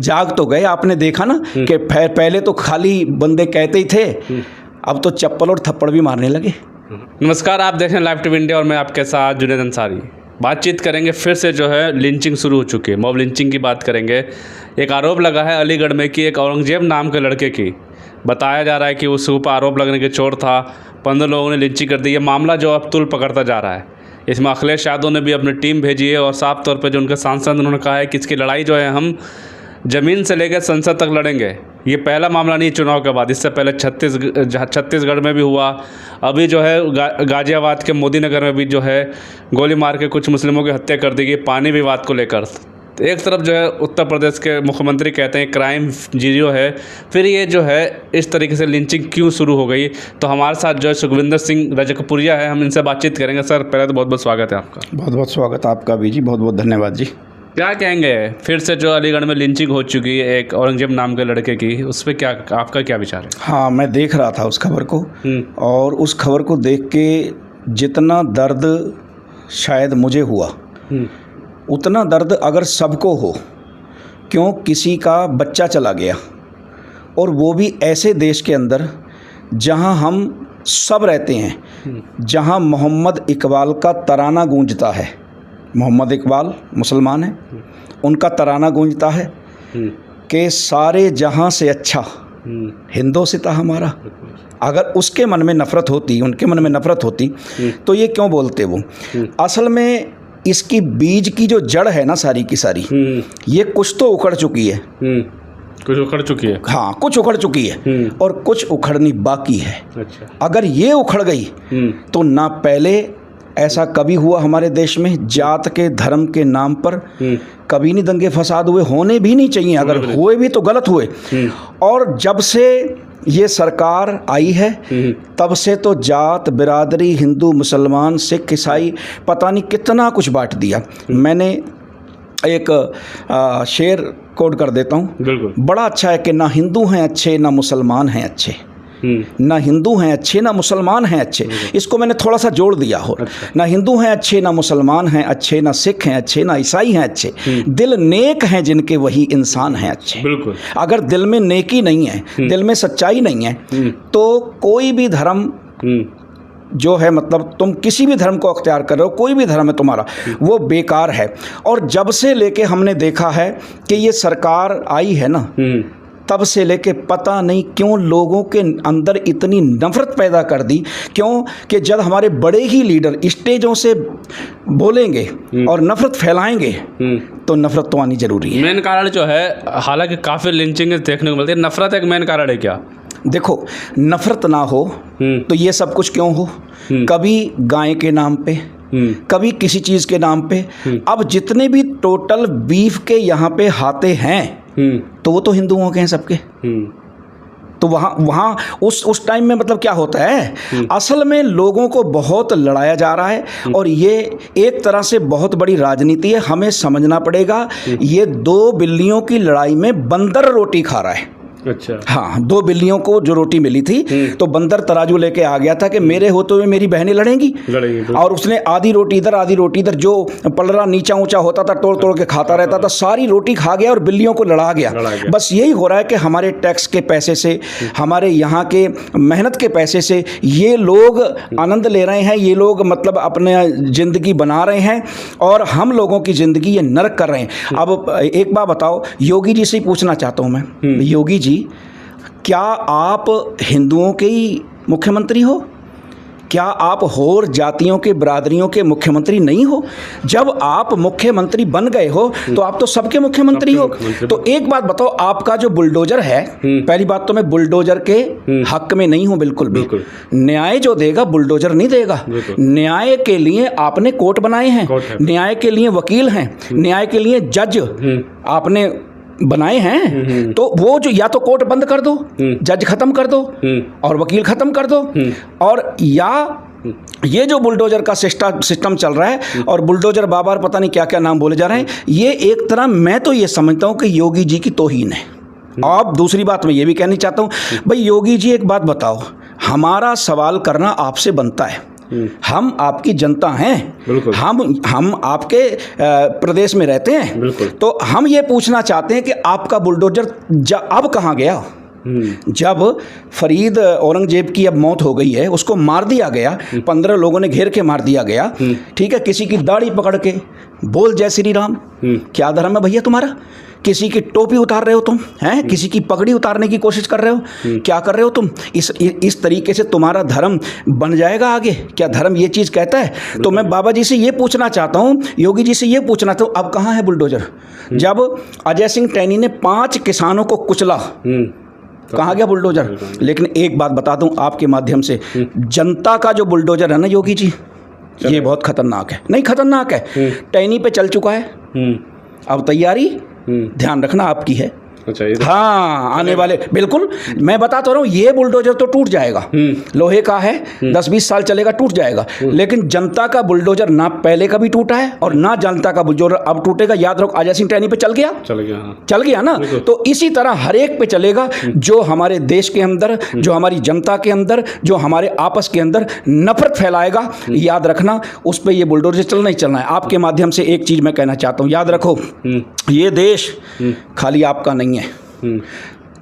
जाग तो गए। आपने देखा ना कि पहले तो खाली बंदे कहते ही थे, अब तो चप्पल और थप्पड़ भी मारने लगे। नमस्कार, आप देख रहे हैं लाइव टीवी इंडिया और मैं आपके साथ जुनैद अंसारी। बातचीत करेंगे फिर से जो है लिंचिंग शुरू हो चुकी है, मॉब लिंचिंग की बात करेंगे। एक आरोप लगा है अलीगढ़ में कि एक औरंगजेब नाम के लड़के की, बताया जा रहा है कि उसके ऊपर आरोप लगने के चोट था, 15 लोगों ने लिंचिंग कर दी। ये मामला जो अब तुल पकड़ता जा रहा है। इसमें अखिलेश यादव ने भी अपनी टीम भेजी है और साफ तौर पे जो उनके सांसद उन्होंने कहा है कि इसकी लड़ाई जो है हम ज़मीन से लेकर संसद तक लड़ेंगे। ये पहला मामला नहीं चुनाव के बाद, इससे पहले छत्तीसगढ़ में भी हुआ। अभी जो है गाजियाबाद के मोदी नगर में भी जो है गोली मार के कुछ मुस्लिमों की हत्या कर दी गई पानी विवाद को लेकर। तो एक तरफ जो है उत्तर प्रदेश के मुख्यमंत्री कहते हैं क्राइम जीरो है, फिर ये जो है इस तरीके से लिंचिंग क्यों शुरू हो गई। तो हमारे साथ जो है सुखविंदर सिंह रजकपुरिया है, हम इनसे बातचीत करेंगे। सर पहले तो बहुत बहुत स्वागत है आपका। बहुत बहुत स्वागत आपका भी जी, बहुत बहुत धन्यवाद जी। क्या कहेंगे फिर से जो अलीगढ़ में लिंचिंग हो चुकी है एक औरंगजेब नाम के लड़के की, उस पर क्या आपका क्या विचार है? हाँ, मैं देख रहा था उस खबर को, और उस खबर को देख के जितना दर्द शायद मुझे हुआ, उतना दर्द अगर सबको हो, क्यों किसी का बच्चा चला गया, और वो भी ऐसे देश के अंदर जहां हम सब रहते हैं, जहां मोहम्मद इकबाल का तराना गूंजता है। मोहम्मद इकबाल मुसलमान है, उनका तराना गूंजता है कि सारे जहां से अच्छा हिंदोसिता हमारा। अगर उसके मन में नफ़रत होती, उनके मन में नफ़रत होती, तो ये क्यों बोलते वो? असल में इसकी बीज की जो जड़ है ना सारी की सारी, ये कुछ तो उखड़ चुकी है। कुछ उखड़ चुकी है। हाँ, कुछ उखड़ चुकी है और कुछ उखड़नी बाकी है। अच्छा। अगर ये उखड़ गई तो ना पहले ऐसा कभी हुआ हमारे देश में, जात के धर्म के नाम पर कभी नहीं दंगे फसाद हुए, होने भी नहीं चाहिए, अगर हुए भी तो गलत हुए। और जब से ये सरकार आई है तब से तो जात बिरादरी, हिंदू मुसलमान सिख ईसाई, पता नहीं कितना कुछ बांट दिया। मैंने एक शेर कोड कर देता हूँ, बड़ा अच्छा है कि ना हिंदू हैं अच्छे ना मुसलमान हैं अच्छे, ना हिंदू हैं अच्छे ना मुसलमान हैं अच्छे। इसको मैंने थोड़ा सा जोड़ दिया हो। अच्छा। ना हिंदू हैं अच्छे ना मुसलमान हैं अच्छे, ना सिख हैं अच्छे ना ईसाई हैं अच्छे, दिल नेक हैं जिनके वही इंसान हैं अच्छे। बिल्कुल। अगर दिल में नेकी नहीं है, दिल में सच्चाई नहीं है, तो कोई भी धर्म जो है, मतलब तुम किसी भी धर्म को अख्तियार कर रहे हो, कोई भी धर्म है तुम्हारा, वो बेकार है। और जब से लेके हमने देखा है कि ये सरकार आई है ना, तब से लेके पता नहीं क्यों लोगों के अंदर इतनी नफ़रत पैदा कर दी। क्यों कि जब हमारे बड़े ही लीडर स्टेजों से बोलेंगे और नफ़रत फैलाएंगे तो नफ़रत तो आनी ज़रूरी है। मेन कारण जो है, हालांकि काफ़ी लिंचिंग देखने को मिलती है, नफ़रत एक मेन कारण है क्या? देखो, नफ़रत ना हो तो ये सब कुछ क्यों हो? कभी गाय के नाम पे, कभी किसी चीज़ के नाम पे। अब जितने भी टोटल बीफ के यहाँ पे हाथे हैं तो वो तो हिंदुओं के हैं सबके। तो वहाँ उस टाइम में मतलब क्या होता है, असल में लोगों को बहुत लड़ाया जा रहा है, और ये एक तरह से बहुत बड़ी राजनीति है। हमें समझना पड़ेगा, ये 2 बिल्लियों की लड़ाई में बंदर रोटी खा रहा है। अच्छा। हाँ, 2 बिल्लियों को जो रोटी मिली थी, तो बंदर तराजू लेके आ गया था कि मेरे होते हुए मेरी बहनें लड़ेंगी, और उसने आधी रोटी इधर आधी रोटी इधर, जो पलड़ा नीचा ऊंचा होता था तोड़ तोड़ के खाता रहता था, सारी रोटी खा गया और बिल्लियों को लड़ा गया। बस यही हो रहा है कि हमारे टैक्स के पैसे से, हमारे यहाँ के मेहनत के पैसे से ये लोग आनंद ले रहे हैं, ये लोग मतलब अपने ज़िंदगी बना रहे हैं, और हम लोगों की ज़िंदगी ये नरक कर रहे हैं। अब एक बात बताओ, योगी जी से ही पूछना चाहता हूँ मैं, योगी जी, क्या आप हिंदुओं के ही मुख्यमंत्री हो? क्या आप और जातियों के बिरादरियों के मुख्यमंत्री नहीं हो? जब आप मुख्यमंत्री बन गए हो तो आप तो सबके मुख्यमंत्री हो। तो एक बात बताओ, आपका जो बुलडोजर है, पहली बात तो मैं बुलडोजर के हक में नहीं हूं बिल्कुल भी। न्याय जो देगा बुलडोजर नहीं देगा। न्याय के लिए आपने कोर्ट बनाए हैं, न्याय के लिए वकील हैं, न्याय के लिए जज आपने बनाए हैं। तो वो जो, या तो कोर्ट बंद कर दो, जज खत्म कर दो और वकील खत्म कर दो, और या ये जो बुलडोजर का सिस्टम चल रहा है, और बुलडोजर बाबर पता नहीं क्या क्या नाम बोले जा रहे हैं, ये एक तरह मैं तो ये समझता हूँ कि योगी जी की तौहीन है। अब दूसरी बात मैं ये भी कहनी चाहता हूँ, भाई योगी जी एक बात बताओ, हमारा सवाल करना आपसे बनता है, हम आपकी जनता हैं, हम आपके प्रदेश में रहते हैं, तो हम ये पूछना चाहते हैं कि आपका बुलडोजर अब कहाँ गया? जब फरीद औरंगजेब की अब मौत हो गई है, उसको मार दिया गया, 15 लोगों ने घेर के मार दिया गया, ठीक है, किसी की दाढ़ी पकड़ के बोल जय श्री राम। क्या धर्म है भैया तुम्हारा? किसी की टोपी उतार रहे हो तुम, हैं? किसी की पगड़ी उतारने की कोशिश कर रहे हो, क्या कर रहे हो तुम? इस तरीके से तुम्हारा धर्म बन जाएगा आगे? क्या धर्म ये चीज़ कहता है? तो मैं बाबा जी से ये पूछना चाहता हूँ, योगी जी से ये पूछना चाहता हूँ, अब कहाँ है बुलडोजर? जब अजय सिंह टैनी ने 5 किसानों को कुचला, कहाँ गया बुलडोजर? लेकिन एक बात बता दूं आपके माध्यम से, जनता का जो बुलडोजर है ना योगी जी, ये बहुत खतरनाक है। नहीं खतरनाक है, टैनी पे चल चुका है, अब तैयारी ध्यान रखना आपकी है। अच्छा, हाँ, आने वाले, बिल्कुल मैं बताता रहा हूँ, ये बुलडोजर तो टूट जाएगा, लोहे का है, 10-20 साल चलेगा, टूट जाएगा, लेकिन जनता का बुलडोजर ना पहले कभी टूटा है और ना जनता का बुलडोजर अब टूटेगा। याद रखो, अजय सिंह टैनी पे चल गया, चल गया ना, तो इसी तरह हर एक पे चलेगा। जो हमारे देश के अंदर, जो हमारी जनता के अंदर, जो हमारे आपस के अंदर नफरत फैलाएगा, याद रखना, उस पर ये बुलडोजर चलना ही चलना है। आपके माध्यम से एक चीज़ मैं कहना चाहता हूँ, याद रखो, ये देश खाली आपका नहीं है।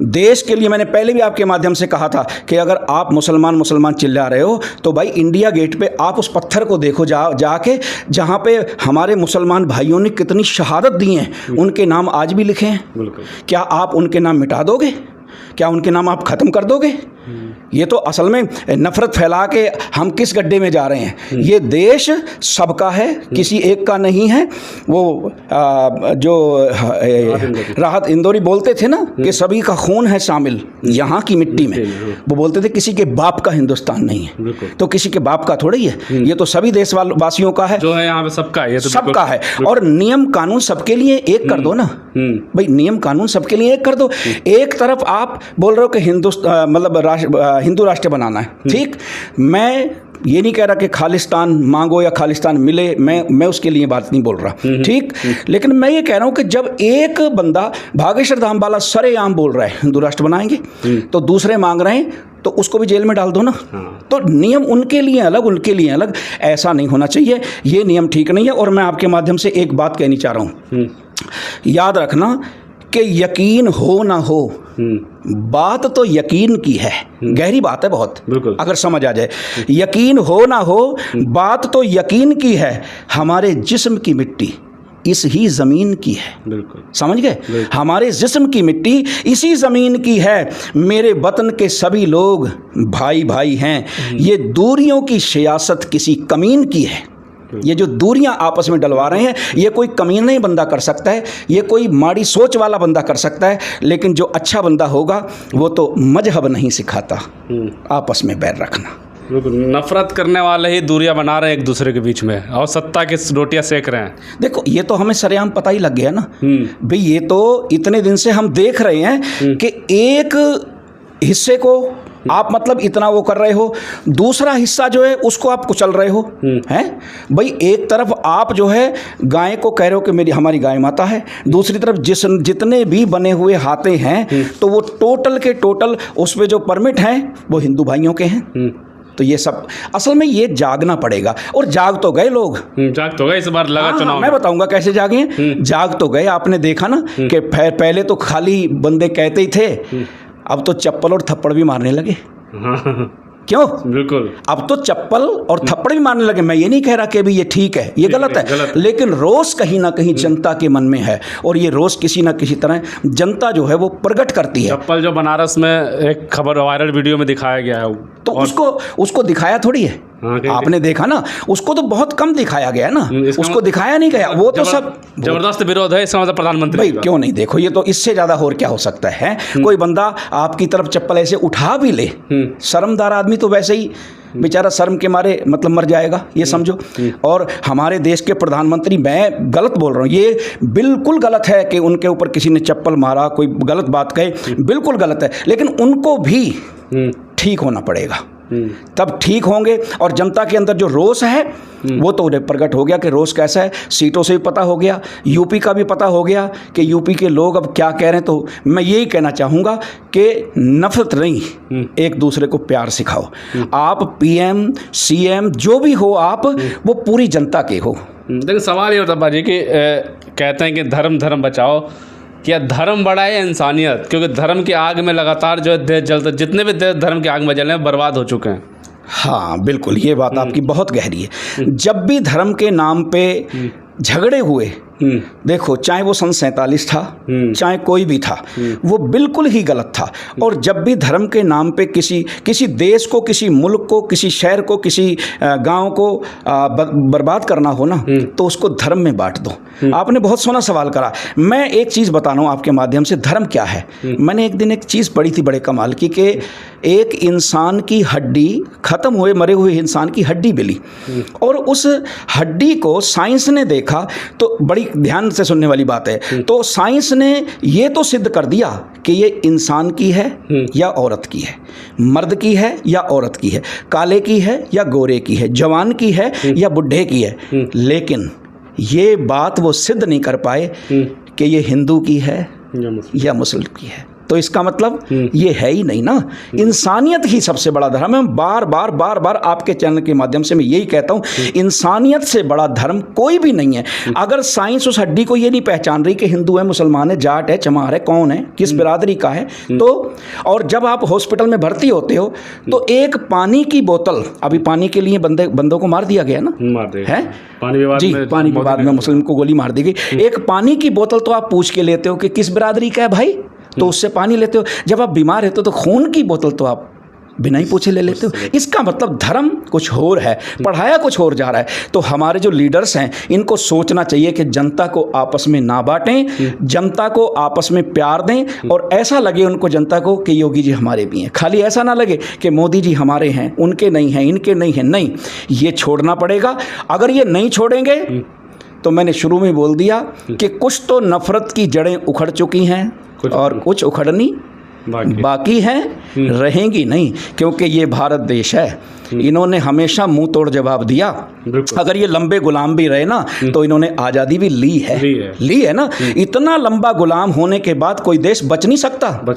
देश के लिए मैंने पहले भी आपके माध्यम से कहा था कि अगर आप मुसलमान चिल्ला रहे हो तो भाई इंडिया गेट पे आप उस पत्थर को देखो, जाके जहाँ पे हमारे मुसलमान भाइयों ने कितनी शहादत दी हैं, उनके नाम आज भी लिखे हैं। क्या आप उनके नाम मिटा दोगे? क्या उनके नाम आप ख़त्म कर दोगे? ये तो असल में नफ़रत फैला के हम किस गड्ढे में जा रहे हैं। ये देश सबका है, किसी एक का नहीं है। वो जो राहत इंदौरी बोलते थे ना कि सभी का खून है शामिल यहाँ की मिट्टी में, वो बोलते थे किसी के बाप का हिंदुस्तान नहीं है, तो किसी के बाप का थोड़ा ही है, ये तो सभी देशवासियों का है, जो है यहाँ पे सबका है, ये तो सबका है। और नियम कानून सबके लिए एक कर दो ना भाई, नियम कानून सबके लिए एक कर दो। एक तरफ आप बोल रहे हो कि हिंदुस्तान मतलब हिंदू राष्ट्र बनाना है, ठीक, मैं ये नहीं कह रहा कि खालिस्तान मांगो या खालिस्तान मिले, मैं उसके लिए बात नहीं बोल रहा, ठीक, लेकिन मैं ये कह रहा हूँ कि जब एक बंदा भागेश्वर धामवाला सरेआम बोल रहा है हिंदू राष्ट्र बनाएंगे, तो दूसरे मांग रहे हैं, तो उसको भी जेल में डाल दो ना। तो नियम उनके लिए अलग, उनके लिए अलग, ऐसा नहीं होना चाहिए, ये नियम ठीक नहीं है। और मैं आपके माध्यम से एक बात कहनी चाह रहा हूँ, याद रखना कि यकीन हो ना हो, बात तो यकीन की है, गहरी बात है बहुत, अगर समझ आ जाए, यकीन हो ना हो, बात तो यकीन की है, हमारे जिस्म की मिट्टी इस ही ज़मीन की है, समझ गए, हमारे जिस्म की मिट्टी इसी ज़मीन की है, मेरे वतन के सभी लोग भाई भाई हैं, ये दूरियों की सियासत किसी कमीन की है। ये जो दूरियां आपस में डलवा रहे हैं, ये कोई कमीना नहीं बंदा कर सकता है, ये कोई माड़ी सोच वाला बंदा कर सकता है, लेकिन जो अच्छा बंदा होगा वो तो मजहब नहीं सिखाता आपस में बैर रखना। नफरत करने वाले ही दूरियां बना रहे हैं एक दूसरे के बीच में, और सत्ता की रोटियां सेक रहे हैं। देखो, ये तो हमें सरेआम पता ही लग गया ना भाई, ये तो इतने दिन से हम देख रहे हैं कि एक हिस्से को आप मतलब इतना वो कर रहे हो, दूसरा हिस्सा जो है उसको आप कुचल रहे हो, हैं भाई। एक तरफ आप जो है गाय को कह रहे हो कि मेरी हमारी गाय माता है, दूसरी तरफ जितने भी बने हुए हाथे हैं, तो वो टोटल के टोटल उस पे जो परमिट हैं वो हिंदू भाइयों के हैं। तो ये सब असल में ये जागना पड़ेगा, और जाग तो गए लोग, जाग तो गए, इस बार लगा चुनाव। मैं बताऊंगा कैसे जागे, जाग तो गए। आपने देखा ना कि पहले तो खाली बंदे कहते ही थे, अब तो चप्पल और थप्पड़ भी मारने लगे। क्यों? बिल्कुल, अब तो चप्पल और थप्पड़ भी मारने लगे। मैं ये नहीं कह रहा कि भी ये ठीक है, ये गलत है, लेकिन रोष कहीं ना कहीं जनता के मन में है, और ये रोष किसी ना किसी तरह जनता जो है वो प्रकट करती है। चप्पल जो बनारस में एक खबर वायरल वीडियो में दिखाया गया है, तो उसको दिखाया थोड़ी है, आपने देखा ना, उसको तो बहुत कम दिखाया गया ना, उसको दिखाया नहीं गया। वो तो सब जबरदस्त विरोध है इसका, मतलब प्रधानमंत्री भाई क्यों नहीं, देखो ये तो इससे ज्यादा और क्या हो सकता है। कोई बंदा आपकी तरफ चप्पल ऐसे उठा भी ले, शर्मदार आदमी तो वैसे ही बेचारा शर्म के मारे मतलब मर जाएगा, ये समझो। और हमारे देश के प्रधानमंत्री, मैं गलत बोल रहा हूँ, ये बिल्कुल गलत है कि उनके ऊपर किसी ने चप्पल मारा, कोई गलत बात कहे, बिल्कुल गलत है, लेकिन उनको भी ठीक होना पड़ेगा। तब ठीक होंगे। और जनता के अंदर जो रोष है वो तो उन्हें प्रकट हो गया कि रोष कैसा है, सीटों से भी पता हो गया, यूपी का भी पता हो गया कि यूपी के लोग अब क्या कह रहे हैं। तो मैं यही कहना चाहूँगा कि नफरत नहीं, एक दूसरे को प्यार सिखाओ। आप पीएम सीएम जो भी हो, आप वो पूरी जनता के हो। लेकिन सवाल ये होता है बाजी कि कहते हैं कि धर्म बचाओ, क्या धर्म बड़ा है इंसानियत? क्योंकि धर्म की आग में लगातार जो है देश जलता, जितने भी देश धर्म की आग में जले हैं बर्बाद हो चुके हैं। हाँ बिल्कुल, ये बात आपकी बहुत गहरी है। जब भी धर्म के नाम पे झगड़े हुए, देखो चाहे वो सन 47 था, चाहे कोई भी था, वो बिल्कुल ही गलत था। और जब भी धर्म के नाम पे किसी देश को, किसी मुल्क को, किसी शहर को, किसी गांव को बर्बाद करना हो ना, तो उसको धर्म में बांट दो। आपने बहुत सोना सवाल करा। मैं एक चीज़ बता रहा हूँ आपके माध्यम से, धर्म क्या है। मैंने एक दिन एक चीज़ पढ़ी थी बड़े कमाल की, कि एक इंसान की हड्डी, ख़त्म हुए मरे हुए इंसान की हड्डी मिली, और उस हड्डी को साइंस ने देखा, तो बड़ी ध्यान से सुनने वाली बात है, तो साइंस ने ये तो सिद्ध कर दिया कि ये इंसान की है या औरत की है, मर्द की है या औरत की है, काले की है या गोरे की है, जवान की है या बुढ़े की है। लेकिन ये बात वो सिद्ध नहीं कर पाए कि ये हिंदू की है या मुस्लिम की है। तो इसका मतलब ये है ही नहीं ना। इंसानियत ही सबसे बड़ा धर्म है। बार बार आपके चैनल के माध्यम से मैं यही कहता हूँ, इंसानियत से बड़ा धर्म कोई भी नहीं है। अगर साइंस उस हड्डी को ये नहीं पहचान रही कि हिंदू है, मुसलमान है, जाट है, चमार है, कौन है, किस बिरादरी का है, तो और जब आप हॉस्पिटल में भर्ती होते हो तो एक पानी की बोतल, अभी पानी के लिए बंदों को मार दिया गया ना, है पानी विवाद में मुस्लिम को गोली मार दी गई। एक पानी की बोतल तो आप पूछ के लेते हो कि किस बिरादरी का है भाई, तो उससे पानी लेते हो। जब आप बीमार रहते हो तो खून की बोतल तो आप बिना ही पूछे ले लेते हो। इसका मतलब धर्म कुछ और है, पढ़ाया कुछ और जा रहा है। तो हमारे जो लीडर्स हैं, इनको सोचना चाहिए कि जनता को आपस में ना बांटें, जनता को आपस में प्यार दें, और ऐसा लगे उनको जनता को कि योगी जी हमारे भी हैं। खाली ऐसा ना लगे कि मोदी जी हमारे हैं, उनके नहीं हैं, इनके नहीं हैं। नहीं, ये छोड़ना पड़ेगा। अगर ये नहीं छोड़ेंगे तो मैंने शुरू में बोल दिया कि कुछ तो नफरत की जड़ें उखड़ चुकी हैं और कुछ उखड़नी बाकी हैं, रहेंगी नहीं, क्योंकि ये भारत देश है। इन्होंने हमेशा मुंह तोड़ जवाब दिया। अगर ये लंबे गुलाम भी रहे ना, तो इन्होंने आज़ादी भी ली है ना। इतना लंबा गुलाम होने के बाद कोई देश बच नहीं सकता,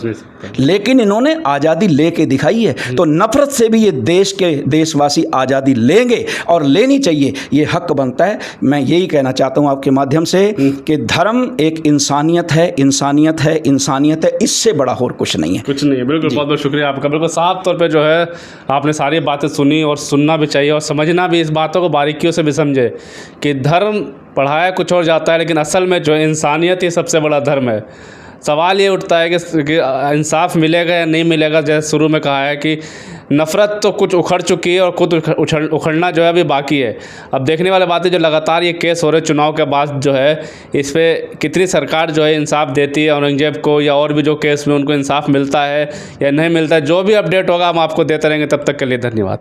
लेकिन इन्होंने आज़ादी लेके दिखाई है। तो नफरत से भी ये देश के देशवासी आज़ादी लेंगे, और लेनी चाहिए, ये हक बनता है। मैं यही कहना चाहता हूँ आपके माध्यम से कि धर्म एक इंसानियत है, इंसानियत है, इंसानियत है, इससे बड़ा और कुछ नहीं है। कुछ नहीं है। बिल्कुल, बहुत बहुत शुक्रिया आपका। बिल्कुल साफ तौर पे जो है आपने सारी बातें सुनी, और सुनना भी चाहिए, और समझना भी, इस बातों को बारीकियों से भी समझे कि धर्म पढ़ाया कुछ और जाता है, लेकिन असल में जो इंसानियत ये सबसे बड़ा धर्म है। सवाल ये उठता है कि इंसाफ मिलेगा या नहीं मिलेगा। जैसे शुरू में कहा है कि नफ़रत तो कुछ उखड़ चुकी है और खुद उखड़ना जो है अभी बाकी है। अब देखने वाली बात है, जो लगातार ये केस हो रहे चुनाव के बाद जो है, इस पर कितनी सरकार जो है इंसाफ देती है औरंगजेब को, या और भी जो केस में उनको इंसाफ मिलता है या नहीं मिलता है। जो भी अपडेट होगा हम आपको देते रहेंगे। तब तक के लिए धन्यवाद।